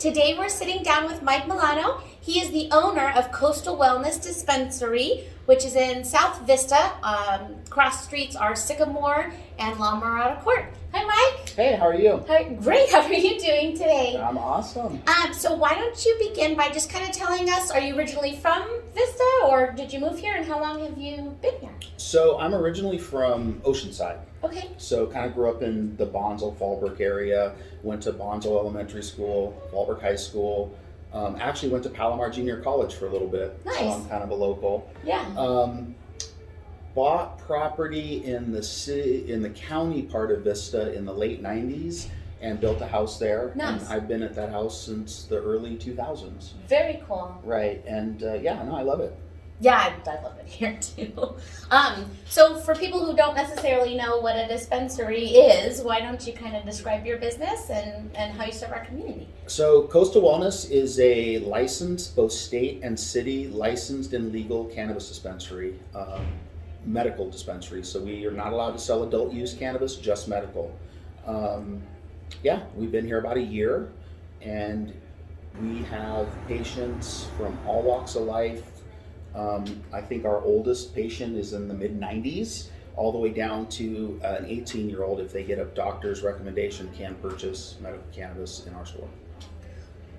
Today we're sitting down with Mike Mellano. He is the owner of Coastal Wellness Dispensary, which is in South Vista. Cross streets are Sycamore and La Mirada Court. Hi, Mike. Hey, how are you? Great. How are you doing today? I'm awesome. So why don't you begin by just kind of telling us, are you originally from Vista or did you move here and how long have you been here? So I'm originally from Oceanside. Okay. So kind of grew up in the Bonsall, Fallbrook area, went to Bonsall Elementary School, Fallbrook High School, actually went to Palomar Junior College for a little bit. Nice. So I'm kind of a local. Yeah. Bought property in the city, in the county part of Vista in the late 90s and built a house there. Nice. And I've been at that house since the early 2000s. Very cool. Right. And yeah, no, I love it. Yeah, I love it here too. So for people who don't necessarily know what a dispensary is, why don't you kind of describe your business and how you serve our community? So Coastal Wellness is a licensed, both state and city, licensed and legal cannabis dispensary, medical dispensary. So we are not allowed to sell adult use cannabis, just medical. Yeah, we've been here about a year and we have patients from all walks of life. I think our oldest patient is in the mid-90s, all the way down to an 18-year-old, if they get a doctor's recommendation, can purchase medical cannabis in our store.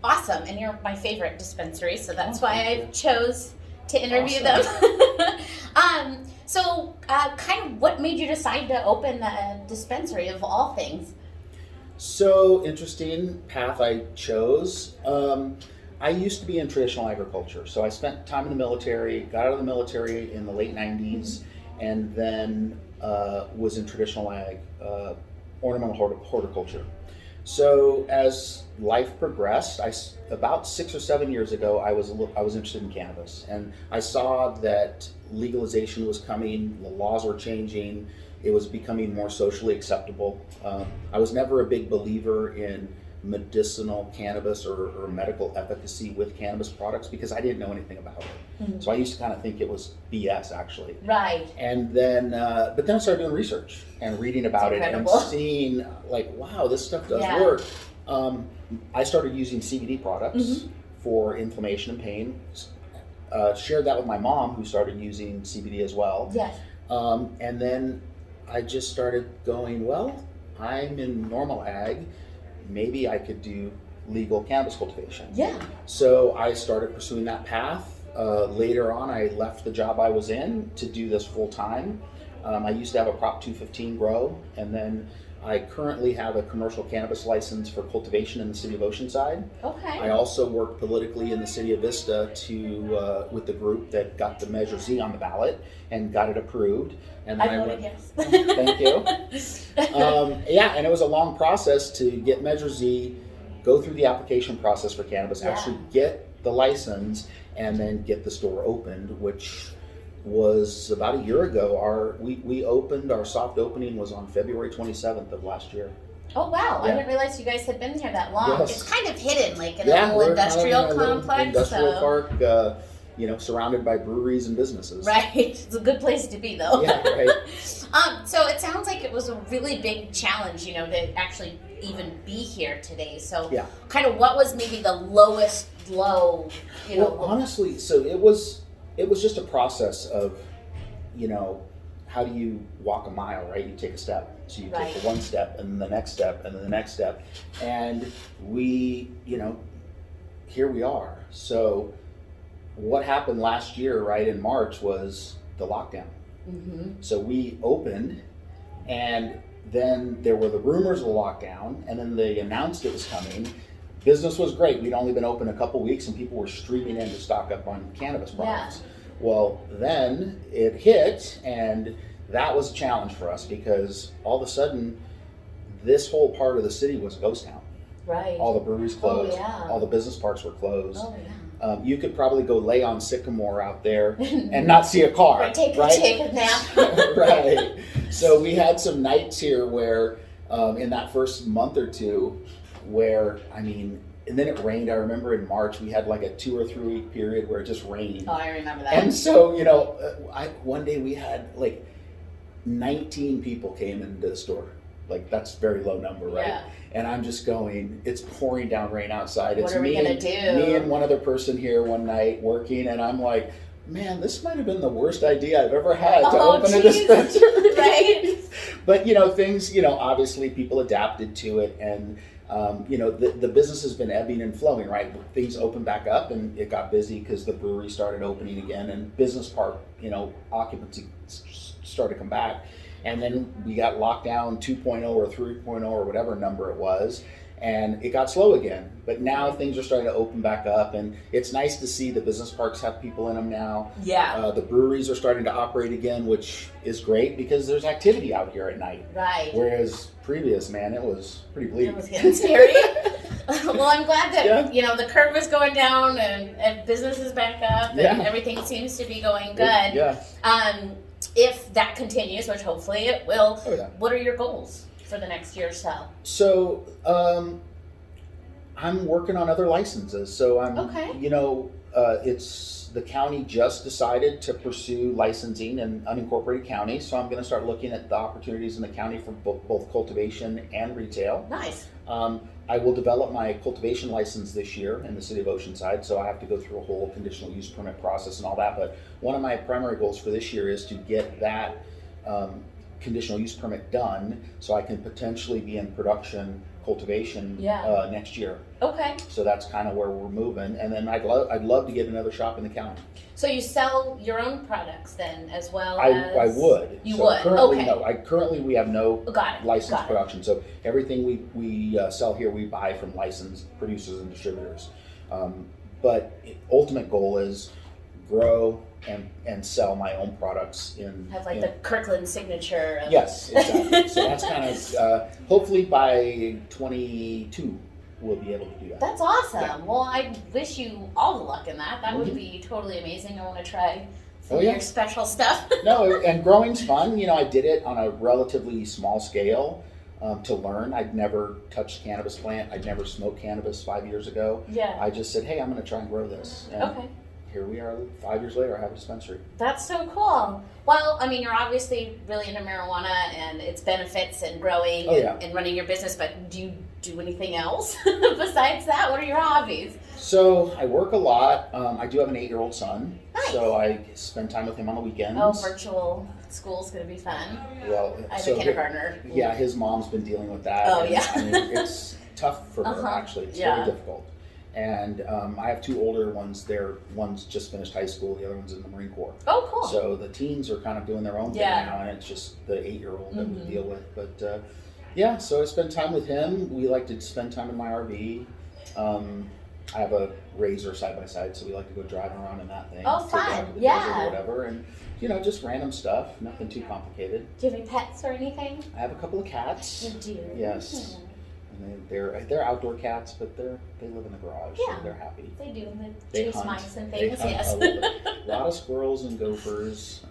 Awesome, and you're my favorite dispensary, so that's why I chose to interview Awesome. them. So kind of what made you decide to open a dispensary of all things? So interesting path I chose. I used to be in traditional agriculture, so I spent time in the military, got out of the military in the late 90s, and then was in traditional ag, ornamental horticulture. So as life progressed, about 6 or 7 years ago, I was interested in cannabis, and I saw that legalization was coming, the laws were changing, it was becoming more socially acceptable. I was never a big believer in medicinal cannabis or medical efficacy with cannabis products because I didn't know anything about it. Mm-hmm. So I used to kind of think it was BS actually. Right. And then, but then I started doing research and reading about it and seeing like, wow, this stuff does work. I started using CBD products for inflammation and pain. Shared that with my mom who started using CBD as well. Yes. And then I just started going, well, I'm in normal ag. Maybe I could do legal cannabis cultivation. Yeah. So I started pursuing that path. Later on, I left the job I was in to do this full time. I used to have a Prop 215 grow, and then I currently have a commercial cannabis license for cultivation in the city of Oceanside. Okay. I also work politically in the city of Vista with the group that got the Measure Z on the ballot and got it approved. And then I voted yes. Thank you. Yeah, and it was a long process to get Measure Z, go through the application process for cannabis, actually get the license, and then get the store opened, which was about a year ago. We opened, our soft opening was on February 27th of last year. Oh wow, Yeah. I didn't realize you guys had been here that long. Yes. It's kind of hidden, like in a little industrial complex. Industrial park, surrounded by breweries and businesses. Right, it's a good place to be though. Yeah, right. So it sounds like it was a really big challenge, to actually even be here today. So kind of what was maybe the lowest low, Well, honestly, so it was just a process of, how do you walk a mile, right? You take a step. So you take the one step and then the next step and then the next step. And we, here we are. So what happened last year, right, in March was the lockdown. Mm-hmm. So we opened and then there were the rumors of the lockdown and then they announced it was coming. Business was great. We'd only been open a couple weeks and people were streaming in to stock up on cannabis products. Yeah. Well, then it hit and that was a challenge for us because all of a sudden this whole part of the city was a ghost town. Right. All the breweries closed. All the business parks were closed. You could probably go lay on Sycamore out there and not see a car. Take a nap. Right. So we had some nights here where in that first month or two where, and then it rained. I remember in March we had like a 2 or 3 week period where it just rained. Oh, I remember that. And so, one day we had like 19 people came into the store. like that's a very low number, right? Yeah. And I'm just going, it's pouring down rain outside. What It's are we gonna do? Me and one other person here one night working, and I'm like, man, this might have been the worst idea I've ever had to open a dispensary. Right. But, things, obviously people adapted to it, and, the business has been ebbing and flowing, right? Things opened back up, and it got busy because the brewery started opening again, and business park, occupancy started to come back. And then we got lockdown 2.0 or 3.0 or whatever number it was, and it got slow again. But now things are starting to open back up, and it's nice to see the business parks have people in them now. Yeah. The breweries are starting to operate again, which is great because there's activity out here at night. Right. Whereas previous, man, it was pretty bleak. It was getting scary. Well, I'm glad that, the curve is going down and business is back up and everything seems to be going good. Yeah. If that continues, which hopefully it will, what are your goals for the next year or so? So, I'm working on other licenses. So I'm, it's the county just decided to pursue licensing in unincorporated counties. So I'm going to start looking at the opportunities in the county for both cultivation and retail. Nice. I will develop my cultivation license this year in the city of Oceanside, so I have to go through a whole conditional use permit process and all that. But one of my primary goals for this year is to get that conditional use permit done so I can potentially be in production cultivation next year. Okay. So that's kind of where we're moving. And then I'd love to get another shop in the county. So you sell your own products then as well as... I would. You would? Currently, okay. No. Currently we have no licensed Got it. production. So everything we sell here, we buy from licensed producers and distributors. But ultimate goal is grow and sell my own products in... Have like the Kirkland signature. Yes, exactly. So that's kind of, hopefully by 22, we'll be able to do that. That's awesome. Yeah. Well, I wish you all the luck in that. That would be totally amazing. I want to try some of your special stuff. No, and growing's fun. I did it on a relatively small scale to learn. I'd never touched cannabis plant. I'd never smoked cannabis 5 years ago. Yeah. I just said, hey, I'm going to try and grow this. And okay. Here we are 5 years later, I have a dispensary. That's so cool. Well, I mean, you're obviously really into marijuana and its benefits and growing and running your business, but do you do anything else besides that? What are your hobbies? So I work a lot. I do have an 8-year-old son, nice. So I spend time with him on the weekends. Oh, virtual school's going to be fun. Well, I have a kindergartner. Yeah, his mom's been dealing with that. Oh, yeah. I mean, it's tough for her, actually. It's very difficult. And I have 2 older ones. One's just finished high school. The other one's in the Marine Corps. Oh, cool. So the teens are kind of doing their own thing now, and it's just the 8-year-old that we deal with. But so I spend time with him. We like to spend time in my RV. I have a Razor side by side, so we like to go driving around in that thing. Oh, fun! Yeah. Or whatever, and just random stuff. Nothing too complicated. Do you have any pets or anything? I have a couple of cats. You do. Yes. And they're outdoor cats, but they live in the garage, so they're happy. They do. They chase mice and things. They hunt yes. a lot of squirrels and gophers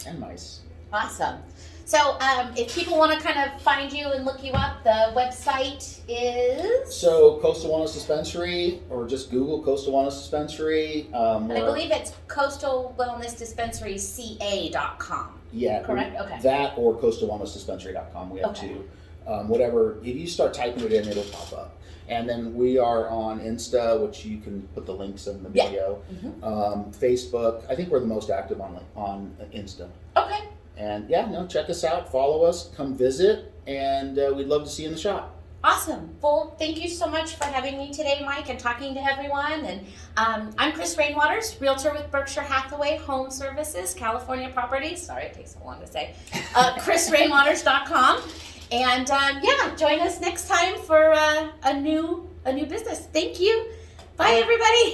and mice. Awesome. So if people want to kind of find you and look you up, the website is? So Coastal Wellness Dispensary, or just Google Coastal Wellness Dispensary. And I believe it's coastalwellnessdispensary.ca.com. Yeah. Correct? Okay. That or coastalwellnessdispensary.com. We have 2. Whatever, if you start typing it in, it'll pop up. And then we are on Insta, which you can put the links in the video. Facebook. I think we're the most active on Insta. Okay. And check us out, follow us, come visit, and we'd love to see you in the shop. Awesome. Well, thank you so much for having me today, Mike, and talking to everyone. And I'm Kris Rainwaters, Realtor with Berkshire Hathaway, HomeServices, California Properties. Sorry, it takes so long to say. KrisRainwaters.com. And join us next time for a new business. Thank you. Bye, everybody.